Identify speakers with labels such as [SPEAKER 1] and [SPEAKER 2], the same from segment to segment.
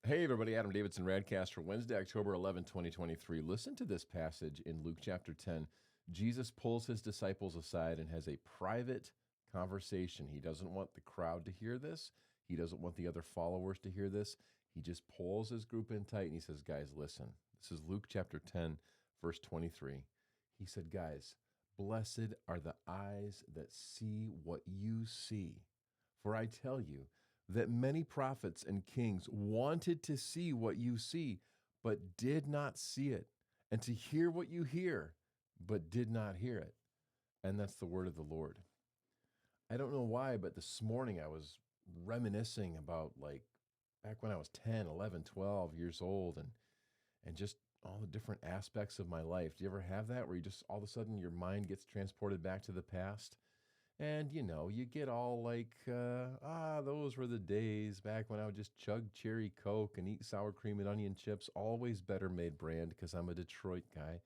[SPEAKER 1] Hey everybody, Adam Davidson, RadCast for Wednesday, October 11, 2023. Listen to this passage in Luke chapter 10. Jesus pulls his disciples aside and has a private conversation. He doesn't want the crowd to hear this. He doesn't want the other followers to hear this. He just pulls his group in tight and he says, guys, listen. This is Luke chapter 10, verse 23. He said, guys, blessed are the eyes that see what you see. For I tell you, that many prophets and kings wanted to see what you see, but did not see it, and to hear what you hear, but did not hear it. And that's the word of the Lord. I don't know why, but this morning I was reminiscing about like back when I was 10, 11, 12 years old and just all the different aspects of my life. Do you ever have that where you just all of a sudden your mind gets transported back to the past? And, you get all like, those were the days back when I would just chug cherry Coke and eat sour cream and onion chips, always Better Made brand because I'm a Detroit guy,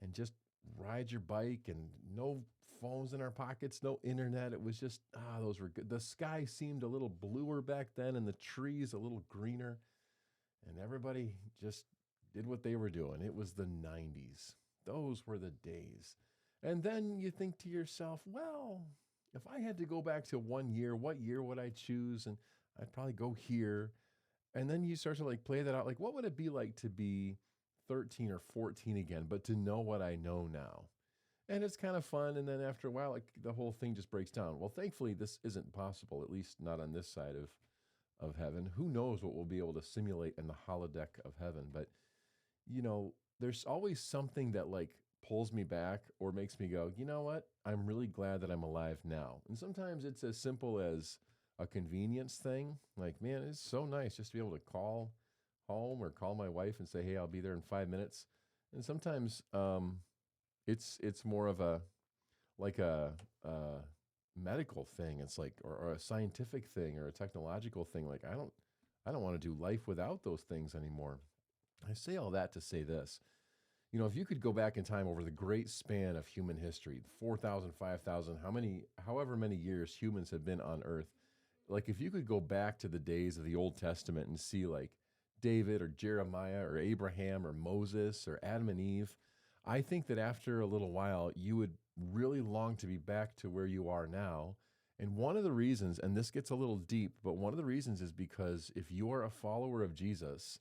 [SPEAKER 1] and just ride your bike and no phones in our pockets, no internet. It was just, those were good. The sky seemed a little bluer back then and the trees a little greener, and everybody just did what they were doing. It was the 90s. Those were the days. And then you think to yourself, well, if I had to go back to 1 year, what year would I choose? And I'd probably go here. And then you start to like play that out. Like, what would it be like to be 13 or 14 again, but to know what I know now? And it's kind of fun. And then after a while, like the whole thing just breaks down. Well, thankfully, this isn't possible, at least not on this side of heaven. Who knows what we'll be able to simulate in the holodeck of heaven? But, there's always something that like pulls me back or makes me go, you know what? I'm really glad that I'm alive now. And sometimes it's as simple as a convenience thing. Like, man, it's so nice just to be able to call home or call my wife and say, hey, I'll be there in 5 minutes. And sometimes it's more of a medical thing. It's like or a scientific thing or a technological thing. Like I don't want to do life without those things anymore. I say all that to say this. If you could go back in time over the great span of human history, 4,000, 5,000, however many years humans have been on earth, like if you could go back to the days of the Old Testament and see like David or Jeremiah or Abraham or Moses or Adam and Eve, I think that after a little while, you would really long to be back to where you are now. And one of the reasons, and this gets a little deep, but one of the reasons is because if you are a follower of Jesus,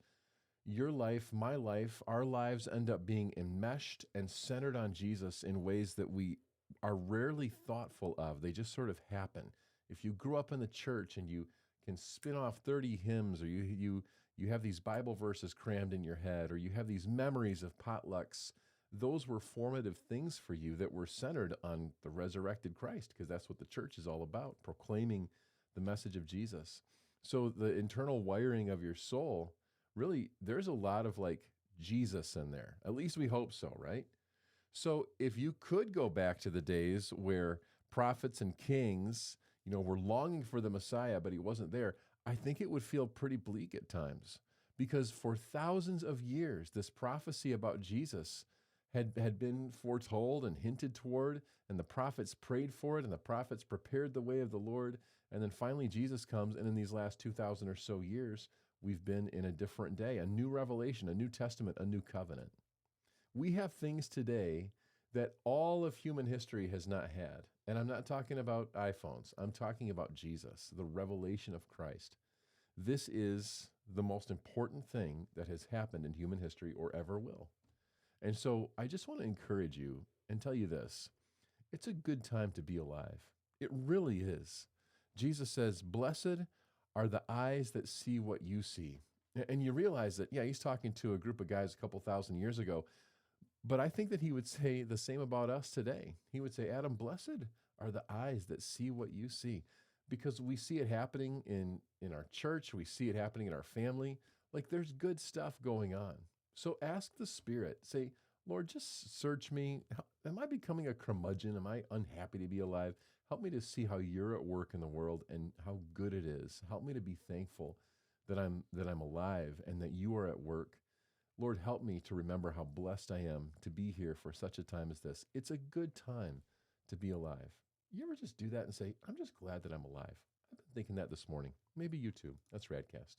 [SPEAKER 1] your life, my life, our lives end up being enmeshed and centered on Jesus in ways that we are rarely thoughtful of. They just sort of happen. If you grew up in the church and you can spin off 30 hymns, or you have these Bible verses crammed in your head, or you have these memories of potlucks, those were formative things for you that were centered on the resurrected Christ, because that's what the church is all about, proclaiming the message of Jesus. So the internal wiring of your soul, really, there's a lot of like Jesus in there. At least we hope so, right? So if you could go back to the days where prophets and kings, were longing for the Messiah, but he wasn't there, I think it would feel pretty bleak at times. Because for thousands of years, this prophecy about Jesus had been foretold and hinted toward, and the prophets prayed for it, and the prophets prepared the way of the Lord. And then finally Jesus comes, and in these last 2,000 or so years, we've been in a different day, a new revelation, a new testament, a new covenant. We have things today that all of human history has not had. And I'm not talking about iPhones. I'm talking about Jesus, the revelation of Christ. This is the most important thing that has happened in human history or ever will. And so I just want to encourage you and tell you this. It's a good time to be alive. It really is. Jesus says, blessed are the eyes that see what you see. And you realize that, he's talking to a group of guys a couple thousand years ago, but I think that he would say the same about us today. He would say, Adam, blessed are the eyes that see what you see, because we see it happening in our church. We see it happening in our family. Like there's good stuff going on. So ask the Spirit, say, Lord, just search me. Am I becoming a curmudgeon? Am I unhappy to be alive? Help me to see how you're at work in the world and how good it is. Help me to be thankful that I'm alive and that you are at work. Lord, help me to remember how blessed I am to be here for such a time as this. It's a good time to be alive. You ever just do that and say, I'm just glad that I'm alive? I've been thinking that this morning. Maybe you too. That's RadCast.